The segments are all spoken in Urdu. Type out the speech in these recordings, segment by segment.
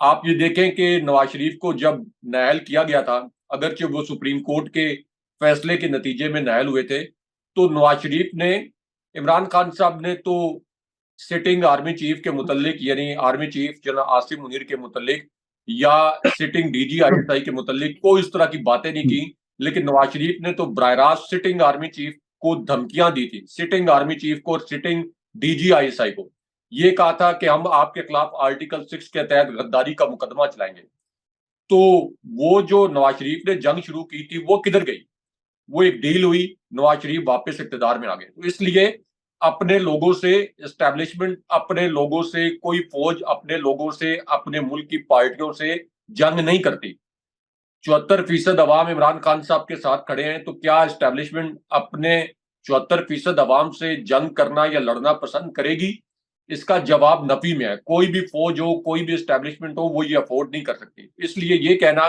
آپ یہ دیکھیں کہ نواز شریف کو جب نااہل کیا گیا تھا، اگرچہ وہ سپریم کورٹ کے فیصلے کے نتیجے میں نااہل ہوئے تھے، تو نواز شریف نے، عمران خان صاحب نے تو سٹنگ آرمی چیف کے متعلق، یعنی army chief general Asim Munir کے متعلق یا سٹنگ ڈی جی آئی ایس آئی کے متعلق کوئی اس طرح کی باتیں نہیں کی، لیکن نواز شریف نے تو براہ راست سٹنگ آرمی چیف کو دھمکیاں دی تھی، سٹنگ آرمی چیف کو اور سٹنگ ڈی جی آئی ایس آئی کو یہ کہا تھا کہ ہم آپ کے خلاف آرٹیکل 6 کے تحت غداری کا مقدمہ چلائیں گے۔ تو وہ جو نواز شریف نے جنگ شروع کی تھی وہ کدھر گئی؟ وہ ایک ڈیل ہوئی، نواز شریف واپس اقتدار میں آ گئے۔ تو اس لیے اپنے لوگوں سے اسٹیبلشمنٹ، اپنے لوگوں سے کوئی فوج، اپنے لوگوں سے، اپنے ملک کی پارٹیوں سے جنگ نہیں کرتی۔ 74% عوام عمران خان صاحب کے ساتھ کھڑے ہیں، تو کیا اسٹیبلشمنٹ اپنے 74% عوام سے جنگ کرنا یا لڑنا پسند کرے گی؟ اس کا جواب نفی میں ہے۔ کوئی بھی فوج ہو، کوئی بھی اسٹیبلشمنٹ ہو، وہ یہ افورڈ نہیں کر سکتی۔ اس لیے یہ کہنا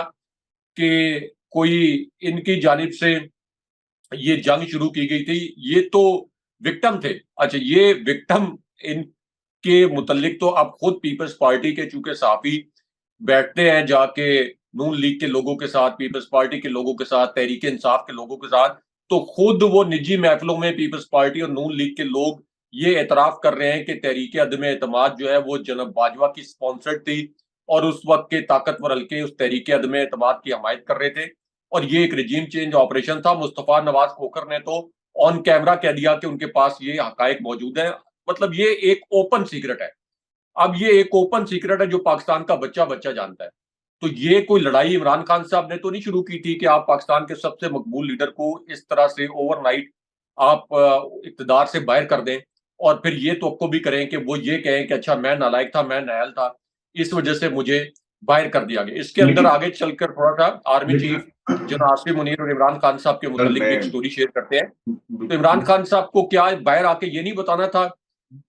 کہ کوئی ان کی جانب سے یہ جنگ شروع کی گئی تھی، یہ تو وکٹم تھے۔ اچھا، یہ وکٹم ان کے متعلق تو اب خود پیپلز پارٹی کے چونکہ صحافی بیٹھتے ہیں جا کے نون لیگ کے لوگوں کے ساتھ، پیپلز پارٹی کے لوگوں کے ساتھ، تحریک انصاف کے لوگوں کے ساتھ، تو خود وہ نجی محفلوں میں پیپلز پارٹی اور نون لیگ کے لوگ یہ اعتراف کر رہے ہیں کہ تحریک عدم اعتماد جو ہے وہ جناب باجوہ کی سپانسرڈ تھی، اور اس وقت کے طاقتور حلقے اس تحریک عدم اعتماد کی حمایت کر رہے تھے، اور یہ ایک رجیم چینج آپریشن تھا۔ مصطفیٰ نواز کھوکھر نے تو آن کیمرہ کہہ دیا کہ ان کے پاس یہ حقائق موجود ہیں۔ مطلب یہ ایک اوپن سیکرٹ ہے۔ اب یہ ایک اوپن سیکرٹ ہے جو پاکستان کا بچہ جانتا ہے۔ تو یہ کوئی لڑائی عمران خان صاحب نے تو نہیں شروع کی تھی کہ آپ پاکستان کے سب سے مقبول لیڈر کو اس طرح سے اوور نائٹ آپ اقتدار سے باہر کر دیں، اور پھر یہ توقع بھی کریں کہ وہ یہ کہیں کہ اچھا میں نالائق تھا، میں نااہل تھا، اس وجہ سے مجھے باہر کر دیا گیا۔ اس کے اندر آگے چل کر تھوڑا سا آرمی چیف جناب عاصم منیر اور عمران خان صاحب کے متعلق بھی ایک سٹوری شیئر کرتے ہیں۔ تو عمران خان صاحب کو کیا باہر آ کے یہ نہیں بتانا تھا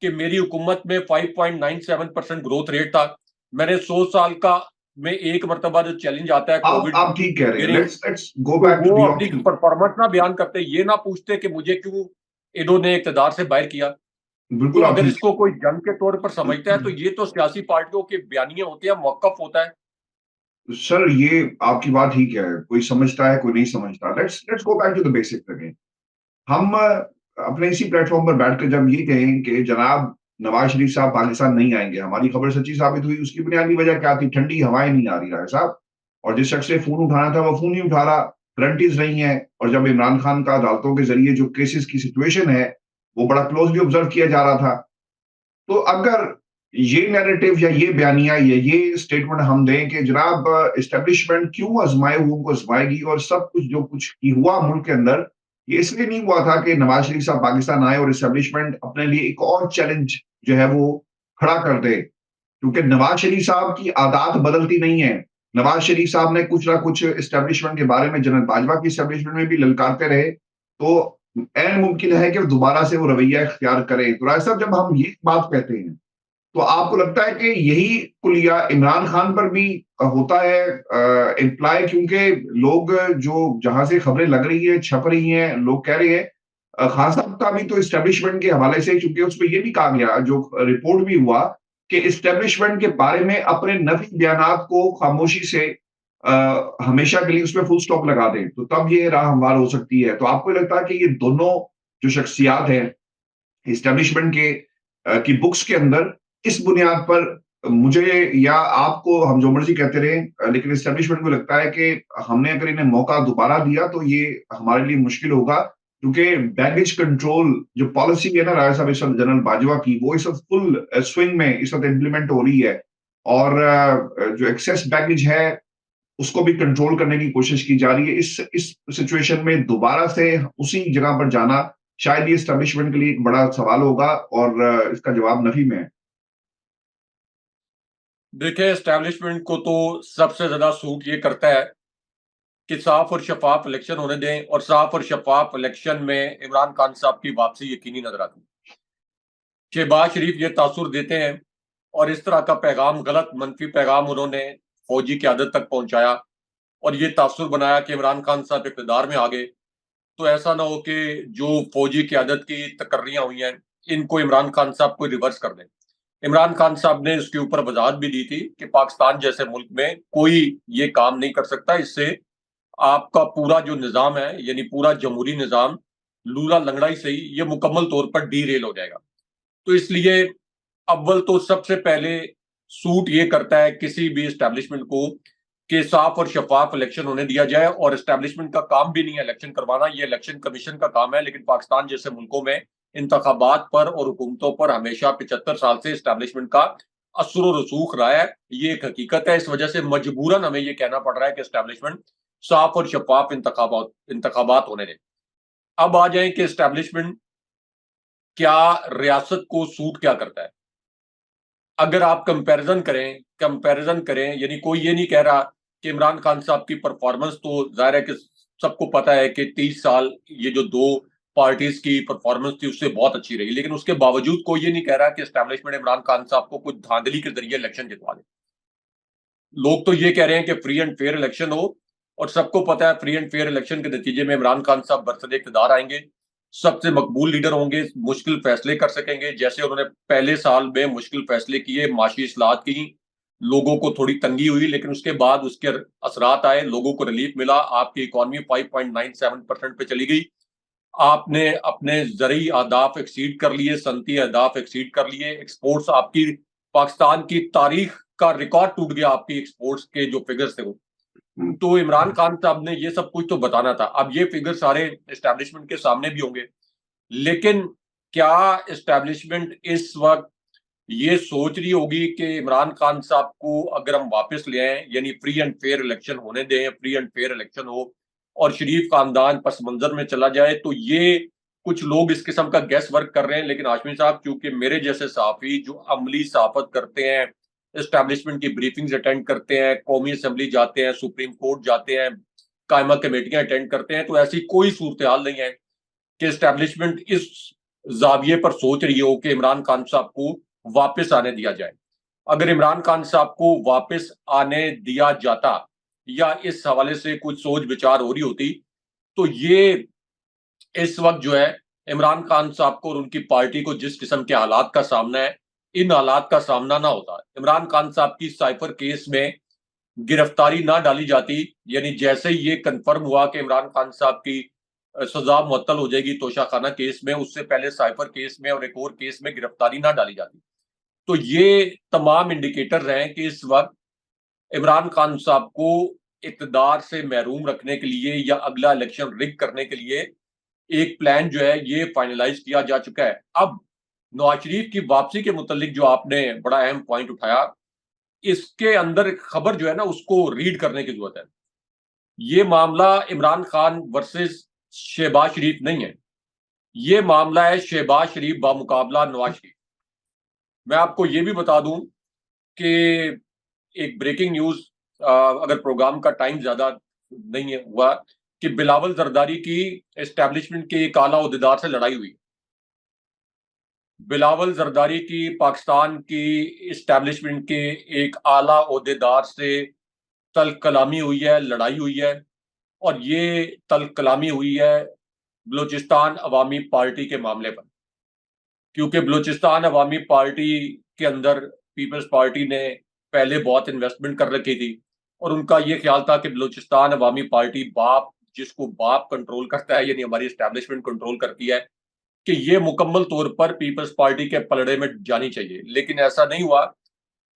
کہ میری حکومت میں 5.97% گروتھ ریٹ تھا، میں نے 100 سال کا میں ایک مرتبہ جو چیلنج آتا ہے کووڈ، آپ ٹھیک کہہ رہے ہیں۔ Let's go تو back to وہ the اپنی option. پرفارمنس نہ بیان کرتے، یہ نہ پوچھتے کہ مجھے کیوں انہوں نے اقتدار سے باہر کیا۔ بالکل تو آپ اگر ٹھیک اس کو کوئی جنگ کے طور پر سمجھتا ہے تو یہ تو سیاسی پارٹیوں کے بیانیے ہوتے ہیں، موقف ہوتا ہے۔ سر، یہ آپ کی بات ٹھیک ہے، کوئی سمجھتا ہے کوئی نہیں سمجھتا۔ Let's go back to the basics again. ہم اپنے اسی پلیٹ فارم پر بیٹھ کر جب یہ کہیں کہ جناب نواز شریف صاحب پاکستان نہیں آئیں گے، ہماری خبر سچی ثابت ہوئی، اس کی بنیادی وجہ کیا تھی؟ ٹھنڈی ہوائیں نہیں آ رہی رائے صاحب، اور جس شخص نے فون اٹھانا تھا وہ فون نہیں اٹھا رہا، گارنٹیز نہیں ہے۔ اور جب عمران خان کا عدالتوں کے ذریعے جو کیسز کی سچویشن ہے وہ بڑا کلوزلی آبزرو کیا جا رہا تھا، تو اگر یہ نیریٹو یا یہ بیانیہ یا یہ سٹیٹمنٹ ہم دیں کہ جناب اسٹیبلشمنٹ کیوں آزمائے ہوئے کو آزمائے گی، اور سب کچھ جو کچھ ہوا ملک کے اندر یہ اس لیے نہیں ہوا تھا کہ نواز شریف صاحب پاکستان آئے اور اسٹیبلشمنٹ اپنے لیے ایک اور چیلنج جو ہے وہ کھڑا کر دے، کیونکہ نواز شریف صاحب کی عادات بدلتی نہیں ہیں۔ نواز شریف صاحب نے کچھ نہ کچھ اسٹیبلشمنٹ کے بارے میں جنرل باجوہ کی اسٹیبلشمنٹ میں بھی للکارتے رہے، تو عین ممکن ہے کہ دوبارہ سے وہ رویہ اختیار کریں۔ تو رائے صاحب، جب ہم یہ بات کہتے ہیں تو آپ کو لگتا ہے کہ یہی کلیہ عمران خان پر بھی ہوتا ہے امپلائی؟ کیونکہ لوگ جو جہاں سے خبریں لگ رہی ہیں، چھپ رہی ہیں، لوگ کہہ رہے ہیں خان صاحب کا بھی تو اسٹیبلشمنٹ کے حوالے سے، چونکہ اس پہ یہ بھی کہا گیا، جو رپورٹ بھی ہوا کہ اسٹیبلشمنٹ کے بارے میں اپنے نفی بیانات کو خاموشی سے ہمیشہ کے لیے اس پہ فل سٹاپ لگا دیں تو تب یہ راہ ہموار ہو سکتی ہے۔ تو آپ کو لگتا ہے کہ یہ دونوں جو شخصیات ہیں اسٹیبلشمنٹ کی بکس کے اندر، اس بنیاد پر مجھے یا آپ کو ہم جو مرضی کہتے رہیں، لیکن اسٹیبلشمنٹ کو لگتا ہے کہ ہم نے اگر انہیں موقع دوبارہ دیا تو یہ ہمارے لیے مشکل ہوگا، کیونکہ بیگیج کنٹرول جو پالیسی ہے نا رائے صاحب اس وقت جنرل باجوہ کی، وہ اس وقت فل سوئنگ میں اس وقت امپلیمنٹ ہو رہی ہے، اور جو ایکسیس بیگیج ہے اس کو بھی کنٹرول کرنے کی کوشش کی جا رہی ہے۔ اس سچویشن میں دوبارہ سے اسی جگہ پر جانا شاید یہ اسٹیبلشمنٹ کے لیے ایک بڑا سوال ہوگا، اور اس کا جواب نفی میں ہے۔ دیکھیں، اسٹیبلشمنٹ کو تو سب سے زیادہ سوٹ یہ کرتا ہے کہ صاف اور شفاف الیکشن ہونے دیں، اور صاف اور شفاف الیکشن میں عمران خان صاحب کی واپسی یقینی نظر آتی ہے۔ شہباز شریف یہ تاثر دیتے ہیں، اور اس طرح کا پیغام، غلط منفی پیغام انہوں نے فوجی قیادت تک پہنچایا، اور یہ تاثر بنایا کہ عمران خان صاحب اقتدار میں آ گئے۔ تو ایسا نہ ہو کہ جو فوجی قیادت کی تقرریاں ہوئی ہیں ان کو عمران خان صاحب کو ریورس کر دیں۔ عمران خان صاحب نے اس کے اوپر وضاحت بھی دی تھی کہ پاکستان جیسے ملک میں کوئی یہ کام نہیں کر سکتا، اس سے آپ کا پورا جو نظام ہے یعنی پورا جمہوری نظام لولا لنگڑا ہی صحیح یہ مکمل طور پر ڈی ریل ہو جائے گا۔ تو اس لیے اول تو سب سے پہلے سوٹ یہ کرتا ہے کسی بھی اسٹیبلشمنٹ کو کہ صاف اور شفاف الیکشن ہونے دیا جائے، اور اسٹیبلشمنٹ کا کام بھی نہیں ہے الیکشن کروانا، یہ الیکشن کمیشن کا کام ہے۔ لیکن پاکستان جیسے ملکوں میں انتخابات پر اور حکومتوں پر ہمیشہ 75 سال سے اسٹیبلشمنٹ کا اثر و رسوخ رہا ہے، یہ ایک حقیقت ہے۔ اس وجہ سے مجبوراً ہمیں یہ کہنا پڑ رہا ہے کہ اسٹیبلشمنٹ صاف اور شفاف انتخابات ہونے دیں۔ اب آ جائیں کہ اسٹیبلشمنٹ کیا ریاست کو سوٹ کیا کرتا ہے۔ اگر آپ کمپیریزن کریں یعنی کوئی یہ نہیں کہہ رہا کہ عمران خان صاحب کی پرفارمنس تو ظاہر ہے کہ سب کو پتا ہے کہ 30 سال یہ جو دو پارٹیز کی پرفارمنس تھی اس سے بہت اچھی رہی، لیکن اس کے باوجود کوئی یہ نہیں کہہ رہا کہ اسٹیبلشمنٹ عمران خان صاحب کو کچھ دھاندلی کے ذریعے الیکشن جتوا دے۔ لوگ تو یہ کہہ رہے ہیں کہ فری اینڈ فیئر الیکشن ہو، اور سب کو پتا ہے فری اینڈ فیئر الیکشن کے نتیجے میں عمران خان صاحب برسر اقتدار آئیں گے، سب سے مقبول لیڈر ہوں گے، مشکل فیصلے کر سکیں گے، جیسے انہوں نے پہلے سال میں مشکل فیصلے کیے، معاشی اصلاحات کی، لوگوں کو تھوڑی تنگی ہوئی، لیکن اس کے بعد اس کے اثرات آئے، لوگوں کو ریلیف ملا، آپ کی اکانومی 5.97% پہ چلی گئی، آپ نے اپنے زرعی اہداف ایکسیڈ کر لیے، صنعتی اہداف ایکسیڈ کر لیے، ایکسپورٹس آپ کی پاکستان کی تاریخ کا ریکارڈ ٹوٹ گیا، آپ کی ایکسپورٹس کے جو فگرز تھے وہ۔ تو عمران خان صاحب نے یہ سب کچھ تو بتانا تھا۔ اب یہ فگر سارے اسٹیبلشمنٹ کے سامنے بھی ہوں گے، لیکن کیا اسٹیبلشمنٹ اس وقت یہ سوچ رہی ہوگی کہ عمران خان صاحب کو اگر ہم واپس لے آئیں یعنی فری اینڈ فیئر الیکشن ہونے دیں، فری اینڈ فیئر الیکشن ہو اور شریف خاندان پس منظر میں چلا جائے، تو یہ کچھ لوگ اس قسم کا گیس ورک کر رہے ہیں۔ لیکن ہاشمی صاحب چونکہ میرے جیسے صحافی جو عملی صحافت کرتے ہیں، اسٹیبلشمنٹ کی بریفنگز اٹینڈ کرتے ہیں، قومی اسمبلی جاتے ہیں، سپریم کورٹ جاتے ہیں، قائمہ کمیٹیاں اٹینڈ کرتے ہیں، تو ایسی کوئی صورتحال نہیں ہے کہ اسٹیبلشمنٹ اس زاویے پر سوچ رہی ہو کہ عمران خان صاحب کو واپس آنے دیا جائے۔ اگر عمران خان صاحب کو واپس آنے دیا جاتا یا اس حوالے سے کچھ سوچ بچار ہو رہی ہوتی تو یہ اس وقت جو ہے عمران خان صاحب کو اور ان کی پارٹی کو جس قسم کے حالات کا سامنا ہے، ان حالات کا سامنا نہ ہوتا۔ عمران خان صاحب کی سائفر کیس میں گرفتاری نہ ڈالی جاتی، یعنی جیسے ہی یہ کنفرم ہوا کہ عمران خان صاحب کی سزا معطل ہو جائے گی توشہ خانہ کیس میں، اس سے پہلے سائفر کیس میں اور ایک اور کیس میں گرفتاری نہ ڈالی جاتی۔ تو یہ تمام انڈیکیٹرز ہیں کہ اس وقت عمران خان صاحب کو اقتدار سے محروم رکھنے کے لیے یا اگلا الیکشن رگ کرنے کے لیے ایک پلان جو ہے یہ فائنلائز کیا جا چکا ہے۔ اب نواز شریف کی واپسی کے متعلق جو آپ نے بڑا اہم پوائنٹ اٹھایا، اس کے اندر خبر جو ہے نا اس کو ریڈ کرنے کی ضرورت ہے۔ یہ معاملہ عمران خان ورسز شہباز شریف نہیں ہے، یہ معاملہ ہے شہباز شریف بامقابلہ نواز شریف۔ میں آپ کو یہ بھی بتا دوں کہ ایک بریکنگ نیوز، اگر پروگرام کا ٹائم زیادہ نہیں ہوا، کہ بلاول زرداری کی اسٹیبلشمنٹ کے ایک اعلیٰ عہدیدار سے لڑائی ہوئی۔ بلاول زرداری کی پاکستان کی اسٹیبلشمنٹ کے ایک اعلیٰ عہدیدار سے تلخ کلامی ہوئی ہے، لڑائی ہوئی ہے، اور یہ تلخ کلامی ہوئی ہے بلوچستان عوامی پارٹی کے معاملے پر، کیونکہ بلوچستان عوامی پارٹی کے اندر پیپلز پارٹی نے پہلے بہت انویسٹمنٹ کر رکھی تھی، اور ان کا یہ خیال تھا کہ بلوچستان عوامی پارٹی باپ جس کو باپ کنٹرول کرتا ہے، یعنی ہماری اسٹیبلشمنٹ کنٹرول کرتی ہے، کہ یہ مکمل طور پر پیپلز پارٹی کے پلڑے میں جانی چاہیے۔ لیکن ایسا نہیں ہوا،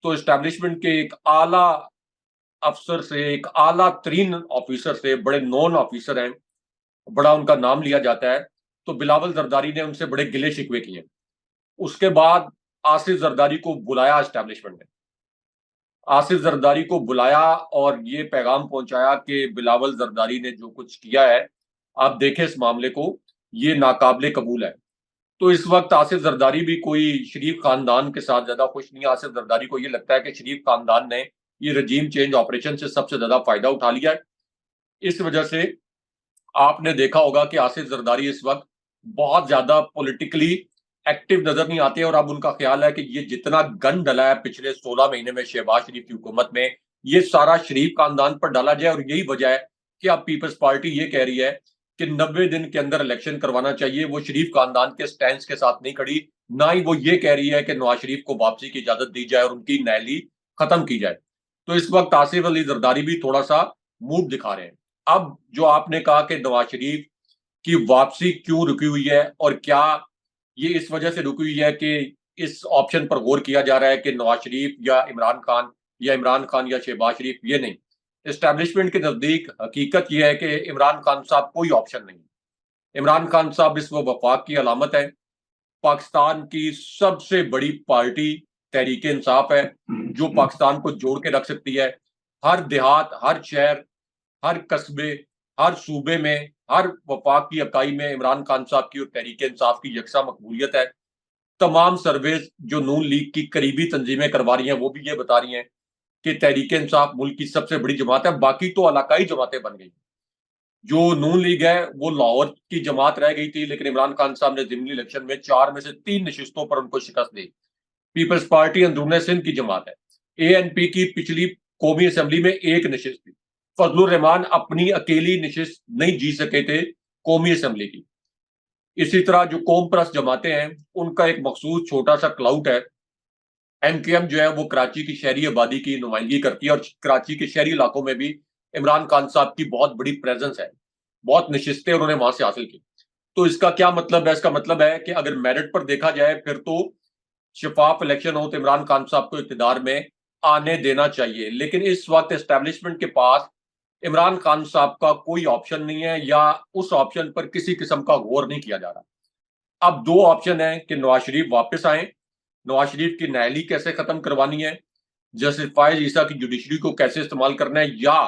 تو اسٹیبلشمنٹ کے ایک اعلیٰ افسر سے، ایک اعلیٰ ترین آفیسر سے، بڑے نون آفیسر ہیں، بڑا ان کا نام لیا جاتا ہے، تو بلاول زرداری نے ان سے بڑے گلے شکوے کیے۔ اس کے بعد آصف زرداری کو بلایا اسٹیبلشمنٹ نے، آصف زرداری کو بلایا اور یہ پیغام پہنچایا کہ بلاول زرداری نے جو کچھ کیا ہے آپ دیکھیں اس معاملے کو، یہ ناقابل قبول ہے۔ تو اس وقت آصف زرداری بھی کوئی شریف خاندان کے ساتھ زیادہ خوش نہیں ہے۔ آصف زرداری کو یہ لگتا ہے کہ شریف خاندان نے یہ رجیم چینج آپریشن سے سب سے زیادہ فائدہ اٹھا لیا ہے۔ اس وجہ سے آپ نے دیکھا ہوگا کہ آصف زرداری اس وقت بہت زیادہ پولیٹیکلی ایکٹیو نظر نہیں آتے، اور اب ان کا خیال ہے کہ یہ جتنا گن ڈلا ہے پچھلے 16 مہینے میں شہباز شریف کی حکومت میں، یہ سارا شریف خاندان پر ڈالا جائے۔ اور یہی وجہ ہے کہ اب پیپلز پارٹی یہ کہہ رہی ہے کہ 90 دن کے اندر الیکشن کروانا چاہیے۔ وہ شریف خاندان کے سٹینس کے ساتھ نہیں کھڑی، نہ ہی وہ یہ کہہ رہی ہے کہ نواز شریف کو واپسی کی اجازت دی جائے اور ان کی نااہلی ختم کی جائے. تو اس وقت آصف علی زرداری بھی تھوڑا سا موڈ دکھا رہے ہیں. اب جو آپ نے کہا کہ نواز شریف کی واپسی کیوں رکی ہوئی ہے اور کیا یہ اس وجہ سے رکی ہوئی ہے کہ اس آپشن پر غور کیا جا رہا ہے کہ نواز شریف یا عمران خان یا شہباز شریف, یہ نہیں. اسٹیبلشمنٹ کے نزدیک حقیقت یہ ہے کہ عمران خان صاحب کوئی آپشن نہیں. عمران خان صاحب اس وفاق کی علامت ہے. پاکستان کی سب سے بڑی پارٹی تحریک انصاف ہے جو پاکستان کو جوڑ کے رکھ سکتی ہے. ہر دیہات, ہر شہر, ہر قصبے, ہر صوبے میں, ہر وفاق کی اکائی میں عمران خان صاحب کی اور تحریک انصاف کی یکساں مقبولیت ہے. تمام سرویز جو نون لیگ کی قریبی تنظیمیں کروا رہی ہیں وہ بھی یہ بتا رہی ہیں کہ تحریک انصاف ملک کی سب سے بڑی جماعت ہے. باقی تو علاقائی جماعتیں بن گئی. جو نون لیگ ہے وہ لاہور کی جماعت رہ گئی تھی, لیکن عمران خان صاحب نے ضمنی الیکشن میں 4 میں سے 3 نشستوں پر ان کو شکست دی. پیپلز پارٹی اندرون سندھ کی جماعت ہے. اے این پی کی پچھلی قومی اسمبلی میں 1 نشست تھی. فضل الرحمان اپنی اکیلی نشست نہیں جی سکے تھے قومی اسمبلی کی. اسی طرح جو قوم پرست جماعتیں ہیں ان کا ایک مخصوص چھوٹا سا کلاؤٹ ہے. ایم کیو ایم جو ہے وہ کراچی کی شہری آبادی کی نمائندگی کرتی ہے اور کراچی کے شہری علاقوں میں بھی عمران خان صاحب کی بہت بڑی پریزنس ہے. بہت نشستیں انہوں نے وہاں سے حاصل کی. تو اس کا کیا مطلب ہے؟ اس کا مطلب ہے کہ اگر میرٹ پر دیکھا جائے پھر تو شفاف الیکشن ہو تو عمران خان صاحب کو اقتدار میں آنے دینا چاہیے. لیکن اس وقت اسٹیبلشمنٹ کے پاس عمران خان صاحب کا کوئی آپشن نہیں ہے یا اس آپشن پر کسی قسم کا غور نہیں کیا جا رہا. اب 2 آپشن ہیں کہ نواز شریف واپس آئیں, نواز شریف کی نااہلی کیسے ختم کروانی ہے, جسٹس فائز عیسیٰ کی جوڈیشری کو کیسے استعمال کرنا ہے, یا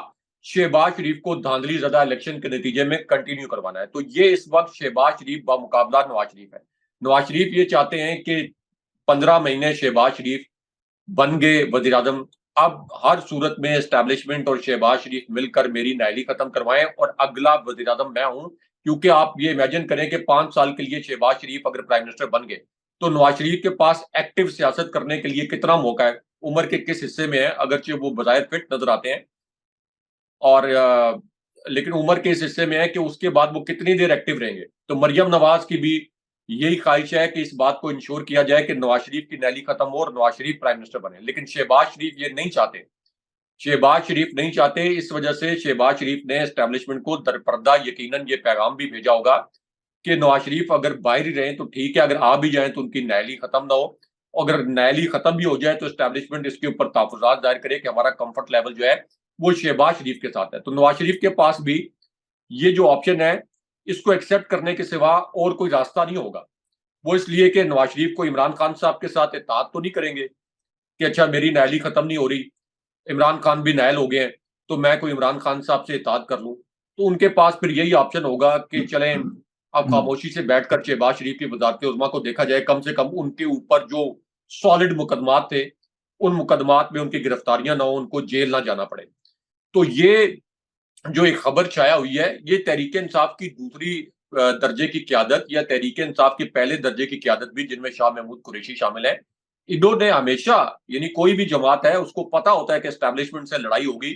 شہباز شریف کو دھاندلی زدہ الیکشن کے نتیجے میں کنٹینیو کروانا ہے. تو یہ اس وقت شہباز شریف بمقابلہ نواز شریف ہے. نواز شریف یہ چاہتے ہیں کہ 15 مہینے شہباز شریف بن گئے وزیر اعظم, اب ہر صورت میں اسٹیبلشمنٹ اور شہباز شریف مل کر میری نااہلی ختم کروائیں اور اگلا وزیر اعظم میں ہوں. کیونکہ آپ یہ امیجن کریں کہ 5 سال کے لیے شہباز شریف اگر پرائم منسٹر بن گئے تو نواز شریف کے پاس ایکٹیو سیاست کرنے کے لیے کتنا موقع ہے, عمر کے کس حصے میں ہے, اگرچہ وہ بظاہر فٹ نظر آتے ہیں اور لیکن عمر کے اس حصے میں ہے کہ اس کے بعد وہ کتنی دیر ایکٹیو رہیں گے. تو مریم نواز کی بھی یہی خواہش ہے کہ اس بات کو انشور کیا جائے کہ نواز شریف کی نااہلی ختم ہو اور نواز شریف پرائم منسٹر بنے. لیکن شہباز شریف یہ نہیں چاہتے. شہباز شریف نہیں چاہتے. اس وجہ سے شہباز شریف نے اسٹیبلشمنٹ کو درپردہ یقیناً یہ پیغام بھی بھیجا ہوگا کہ نواز شریف اگر باہر ہی رہیں تو ٹھیک ہے, اگر آ بھی جائیں تو ان کی نااہلی ختم نہ ہو. اگر نااہلی ختم بھی ہو جائے تو اسٹیبلشمنٹ اس کے اوپر تحفظات ظاہر کرے کہ ہمارا کمفرٹ لیول جو ہے وہ شہباز شریف کے ساتھ ہے. تو نواز شریف کے پاس بھی یہ جو آپشن ہے اس کو ایکسیپٹ کرنے کے سوا اور کوئی راستہ نہیں ہوگا. وہ اس لیے کہ نواز شریف کو عمران خان صاحب کے ساتھ اتحاد تو نہیں کریں گے کہ اچھا میری نااہلی ختم نہیں ہو رہی, عمران خان بھی نائل ہو گئے ہیں تو میں کوئی عمران خان صاحب سے اتحاد کر لوں. تو ان کے پاس پھر یہی آپشن ہوگا کہ چلیں اب خاموشی سے بیٹھ کر شہباز شریف کی وزارت عظمیٰ کو دیکھا جائے, کم سے کم ان کے اوپر جو سالڈ مقدمات تھے ان مقدمات میں ان کی گرفتاریاں نہ ہوں, ان کو جیل نہ جانا پڑے. تو یہ جو ایک خبر چھایا ہوئی ہے یہ تحریک انصاف کی دوسری درجے کی قیادت یا تحریک انصاف کی پہلے درجے کی قیادت بھی, جن میں شاہ محمود قریشی شامل ہیں, انہوں نے ہمیشہ یعنی کوئی بھی جماعت ہے اس کو پتا ہوتا ہے کہ اسٹیبلشمنٹ سے لڑائی ہوگی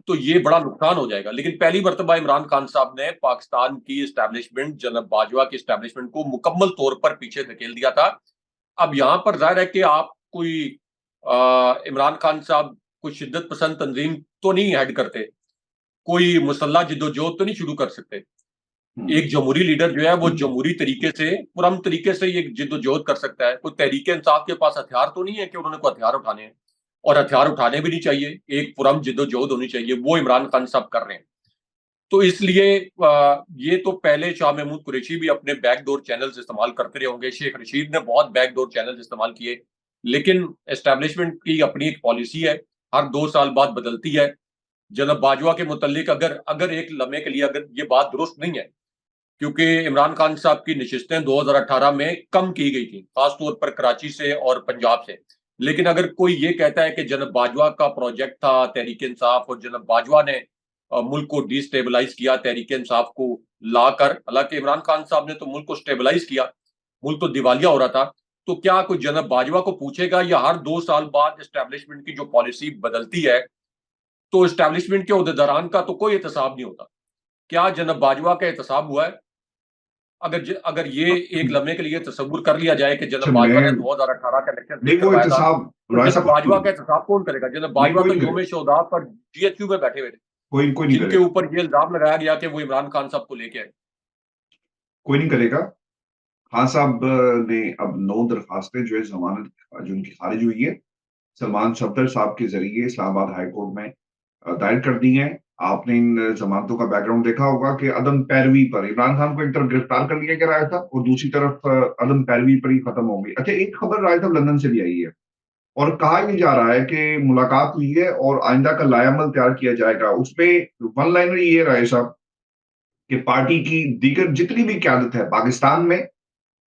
تو یہ بڑا نقصان ہو جائے گا. لیکن پہلی مرتبہ عمران خان صاحب نے پاکستان کی اسٹیبلشمنٹ, جناب باجوہ کی اسٹیبلشمنٹ کو مکمل طور پر پیچھے دھکیل دیا تھا. اب یہاں پر ظاہر ہے کہ آپ کوئی عمران خان صاحب کوئی شدت پسند تنظیم تو نہیں ہیڈ کرتے, کوئی مسلح جدوجہد تو نہیں شروع کر سکتے. ایک جمہوری لیڈر جو ہے وہ جمہوری طریقے سے پرامن طریقے سے یہ جدوجہد کر سکتا ہے. کوئی تحریک انصاف کے پاس ہتھیار تو نہیں ہے کہ انہوں نے کوئی ہتھیار اٹھانے ہیں, اور ہتھیار اٹھانے بھی نہیں چاہیے, ایک پرامن جدوجہد ہونی چاہیے. وہ عمران خان صاحب کر رہے ہیں. تو اس لیے یہ تو پہلے شاہ محمود قریشی بھی اپنے بیک ڈور چینلز استعمال کرتے رہے ہوں گے, شیخ رشید نے بہت بیک ڈور چینلز استعمال کیے, لیکن اسٹیبلشمنٹ کی اپنی ایک پالیسی ہے, ہر 2 سال بعد بدلتی ہے. جناب باجوہ کے متعلق اگر ایک لمحے کے لیے اگر یہ بات درست نہیں ہے, کیونکہ عمران خان صاحب کی نشستیں 2018 میں کم کی گئی تھیں خاص طور پر کراچی سے اور پنجاب سے, لیکن اگر کوئی یہ کہتا ہے کہ جناب باجوہ کا پروجیکٹ تھا تحریک انصاف اور جناب باجوہ نے ملک کو ڈی سٹیبلائز کیا تحریک انصاف کو لا کر, حالانکہ عمران خان صاحب نے تو ملک کو سٹیبلائز کیا, ملک تو دیوالیہ ہو رہا تھا, تو کیا کوئی جناب باجوہ کو پوچھے گا؟ یا ہر 2 سال بعد اسٹیبلشمنٹ کی جو پالیسی بدلتی ہے تو اسٹیبلشمنٹ کے عہدیداران کا تو کوئی احتساب نہیں ہوتا. کیا جناب باجوہ کا احتساب ہوا ہے؟ اگر یہ ایک لمحے کے لیے تصور کر لیا جائے کہ اچھا جناب باجوہ میں نے 2018 کا الیکشن نہیں نہیں وہ کروایا تھا احتساب تو رائے جناب صاحب باجوہ کا احتساب کون کرے گا؟ جناب نہیں باجوہ کوئی تو نہیں کرے یوم شہداء پر جی ایچ کیو میں بیٹھے ہوئے تھے، کوئی نہیں جن کرے کے گا اوپر یہ الزام لگایا گیا کہ وہ عمران خان صاحب کو لے کے آئے۔ کوئی نہیں کرے گا خان صاحب نے اب 9 درخواستیں جو ہے ضمانت جو ان کی خارج ہوئی ہے سلمان صفدر صاحب کے ذریعے اسلام آباد ہائی کورٹ میں دائر کر دی ہیں۔ آپ نے ان ضمانتوں کا بیک گراؤنڈ دیکھا ہوگا کہ عدم پیروی پر عمران خان کو ایک طرف گرفتار کر لیا گیا تھا اور دوسری طرف عدم پیروی پر ہی ختم ہو گئی۔ اچھا ایک خبر رائے صاحب لندن سے بھی آئی ہے اور کہا یہ جا رہا ہے کہ ملاقات ہوئی ہے اور آئندہ کا لائحہ عمل تیار کیا جائے گا۔ اس پہ ون لائنر یہ رائے صاحب کہ پارٹی کی دیگر جتنی بھی قیادت ہے پاکستان میں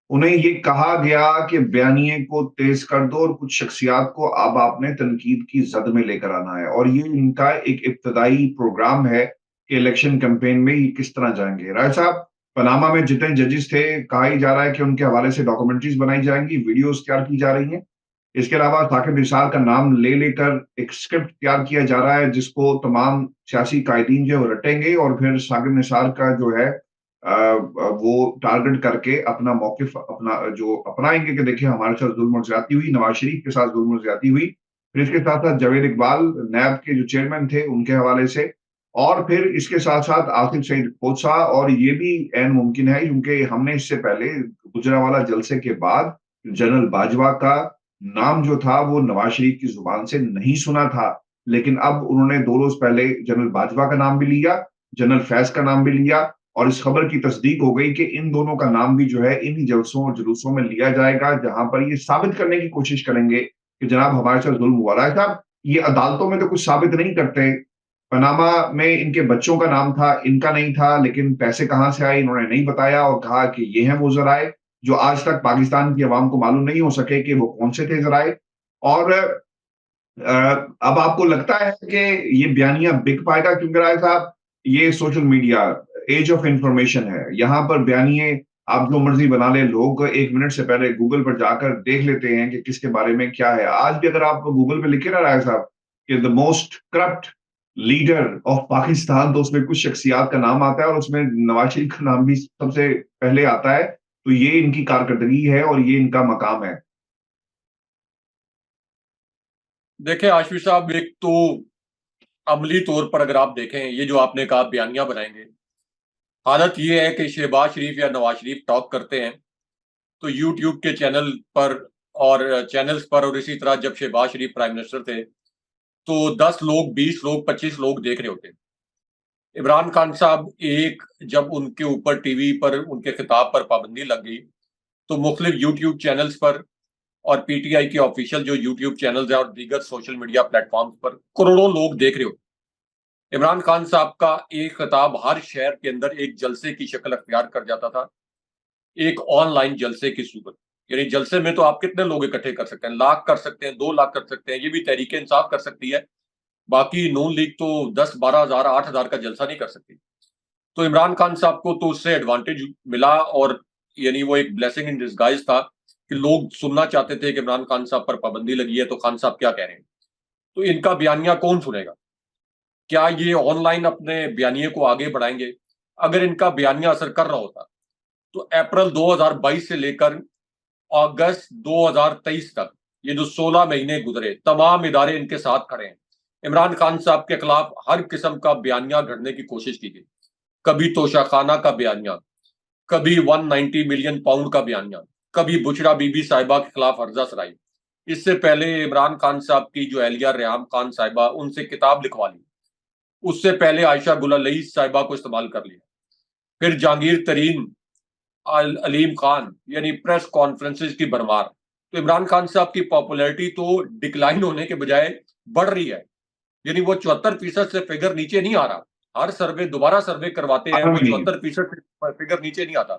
انہیں یہ کہا گیا کہ بیانیے کو تیز کر دو اور کچھ شخصیات کو اب آپ نے تنقید کی زد میں لے کر آنا ہے اور یہ ان کا ایک ابتدائی پروگرام ہے کہ الیکشن کیمپین میں یہ کس طرح جائیں گے۔ رائے صاحب پاناما میں جتنے ججز تھے کہا ہی جا رہا ہے کہ ان کے حوالے سے ڈاکومنٹریز بنائی جائیں گی، ویڈیوز تیار کی جا رہی ہیں۔ اس کے علاوہ ثاقب نثار کا نام لے لے کر ایک اسکرپٹ تیار کیا جا رہا ہے جس کو تمام سیاسی قائدین جو رٹیں گے اور پھر ثاقب نثار کا جو ہے وہ ٹارگٹ کر کے اپنا موقف اپنا جو اپنائیں گے کہ دیکھیں ہمارے ساتھ ظلم اور زیادتی ہوئی، نواز شریف کے ساتھ ظلم اور زیادتی ہوئی، پھر اس کے ساتھ ساتھ جاوید اقبال نیب کے جو چیئرمین تھے ان کے حوالے سے، اور پھر اس کے ساتھ ساتھ آصف سعید کوسا، اور یہ بھی عین ممکن ہے کیونکہ ہم نے اس سے پہلے گجرانوالہ جلسے کے بعد جنرل باجوہ کا نام جو تھا وہ نواز شریف کی زبان سے نہیں سنا تھا، لیکن اب انہوں نے 2 روز پہلے جنرل باجوہ کا نام بھی لیا، جنرل فیض کا نام بھی لیا، اور اس خبر کی تصدیق ہو گئی کہ ان دونوں کا نام بھی جو ہے انہی جلسوں اور جلوسوں میں لیا جائے گا جہاں پر یہ ثابت کرنے کی کوشش کریں گے کہ جناب ہمارے ساتھ ظلم ہوا رہا ہے۔ صاحب یہ عدالتوں میں تو کچھ ثابت نہیں کرتے، پاناما میں ان کے بچوں کا نام تھا، ان کا نہیں تھا، لیکن پیسے کہاں سے آئے انہوں نے نہیں بتایا اور کہا کہ یہ ہیں وہ ذرائع جو آج تک پاکستان کی عوام کو معلوم نہیں ہو سکے کہ وہ کون سے تھے ذرائع۔ اور اب آپ کو لگتا ہے کہ یہ بیانیہ بک پائے گا کیونکہ رائے صاحب یہ social media age of information ہے، یہاں پر بیانیے آپ جو مرضی بنا لیں، لوگ 1 منٹ سے پہلے گوگل پر جا کر دیکھ لیتے ہیں کہ کس کے بارے میں کیا ہے۔ آج بھی اگر آپ گوگل پہ لکھے نا رائے صاحب کہ the most corrupt leader of Pakistan تو اس میں کچھ شخصیات کا نام آتا ہے اور اس میں نواز شریف کا نام بھی سب سے پہلے آتا ہے، تو یہ ان کی کارکردگی ہے اور یہ ان کا مقام ہے۔ دیکھیں آشوی صاحب، ایک تو عملی طور پر اگر آپ دیکھیں یہ جو آپ نے کہا بیانیہ بنائیں گے، حالت یہ ہے کہ شہباز شریف یا نواز شریف ٹاک کرتے ہیں تو یوٹیوب کے چینل پر اور چینلز پر، اور اسی طرح جب شہباز شریف پرائم منسٹر تھے تو 10 لوگ 20 لوگ 25 لوگ دیکھ رہے ہوتے ہیں۔ عمران خان صاحب جب ان کے اوپر ٹی وی پر ان کے خطاب پر پابندی لگ گئی تو مختلف یوٹیوب چینلز پر اور پی ٹی آئی کے آفیشیل جو یوٹیوب چینلز ہیں اور دیگر سوشل میڈیا پلیٹ فارمز پر کروڑوں لوگ دیکھ رہے ہوتے۔ عمران خان صاحب کا ایک خطاب ہر شہر کے اندر ایک جلسے کی شکل اختیار کر جاتا تھا، ایک آن لائن جلسے کی صورت، یعنی جلسے میں تو آپ کتنے لوگ اکٹھے کر سکتے ہیں؟ 1,00,000 کر سکتے ہیں، 2,00,000 کر سکتے ہیں، یہ بھی تحریک انصاف کر سکتی ہے، باقی نون لیگ تو 10,000 12,000 8,000 کا جلسہ نہیں کر سکتی۔ تو عمران خان صاحب کو تو اس سے ایڈوانٹیج ملا، اور یعنی وہ ایک بلیسنگ ان ڈسگائز تھا کہ لوگ سننا چاہتے تھے کہ عمران خان صاحب پر پابندی لگی ہے تو خان صاحب کیا کہہ رہے ہیں، تو ان کا بیانیہ کون سنے گا؟ کیا یہ آن لائن اپنے بیانیے کو آگے بڑھائیں گے؟ اگر ان کا بیانیہ اثر کر رہا ہوتا تو اپریل 2022 سے لے کر اگست 2023 تک یہ جو 16 مہینے گزرے تمام ادارے ان کے ساتھ کھڑے ہیں۔ عمران خان صاحب کے خلاف ہر قسم کا بیانیہ گھڑنے کی کوشش کی گئی، کبھی توشہ خانہ کا بیانیہ، کبھی 190 ملین پاؤنڈ کا بیانیہ، کبھی بشرا بی بی صاحبہ کے خلاف عرضہ سرائی۔ اس سے پہلے عمران خان صاحب کی جو اہلیہ ریحام خان صاحبہ ان سے کتاب لکھوا لی، اس سے پہلے عائشہ گل العیش صاحبہ کو استعمال کر لیا، پھر جہانگیر ترین، علیم خان، یعنی پریس کانفرنسز کی بھرمار۔ تو عمران خان صاحب کی پاپولیرٹی تو ڈکلائن ہونے کے بجائے بڑھ رہی ہے، یعنی وہ 74% سے فگر نیچے نہیں آ رہا۔ ہر سروے دوبارہ سروے کرواتے ہیں وہ 74% سے فگر نیچے نہیں آتا۔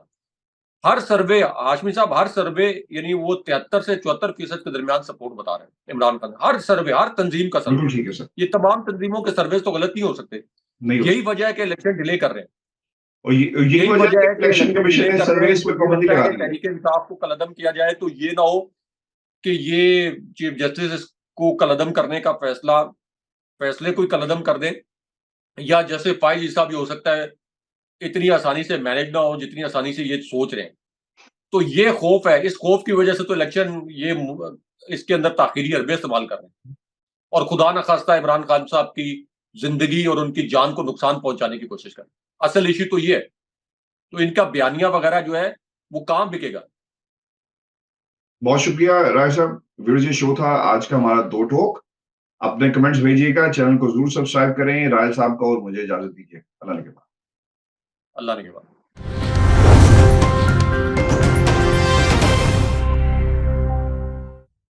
ہر سروے ہاشمی صاحب، ہر سروے یعنی وہ 73 سے 74% کے درمیان سپورٹ بتا رہے ہیں عمران خان، ہر سروے، ہر تنظیم کا سروے۔ بالکل ٹھیک ہے سر، یہ تمام تنظیموں کے سروے تو غلط نہیں ہو سکتے، نہیں ہو یہی سکتا، وجہ ہے کہ الیکشن ڈیلے کر رہے ہیں، اور یہی یہی وجہ وجہ ہے ہے کہ کہ الیکشن الیکشن کمیشن ڈیلے نے کر رہے ہیں۔ سروس پہ مجھے پابندی لگتا ہے لگا کہ دی ہے۔ تحریک انصاف کو قلعدم کیا جائے تو یہ نہ ہو کہ یہ چیف جسٹس کو قلعدم کرنے کا فیصلے کوئی قلعدم کر دیں، یا جیسے فائز عیسیٰ بھی ہو سکتا ہے اتنی آسانی سے مینج نہ ہو جتنی آسانی سے یہ سوچ رہے ہیں. تو یہ خوف ہے, اس خوف کی وجہ سے تو الیکشن یہ اس کے اندر تاخیری حربے استعمال کر رہے ہیں, اور خدا نخواستہ عمران خان صاحب کی زندگی اور ان کی جان کو نقصان پہنچانے کی کوشش کر رہے ہیں. اصل ایشو تو یہ ہے. تو ان کا بیانیہ وغیرہ جو ہے وہ کام بکے گا. بہت شکریہ رائے صاحب. ویورز یہ شو تھا آج کا ہمارا دو ٹوک. اپنے کمنٹس بھیجیے گا, چینل کو ضرور سبسکرائب کریں. رائے صاحب کو اور مجھے اجازت دیجیے. اللہ نے کے بعد. اللہ نے کے بعد.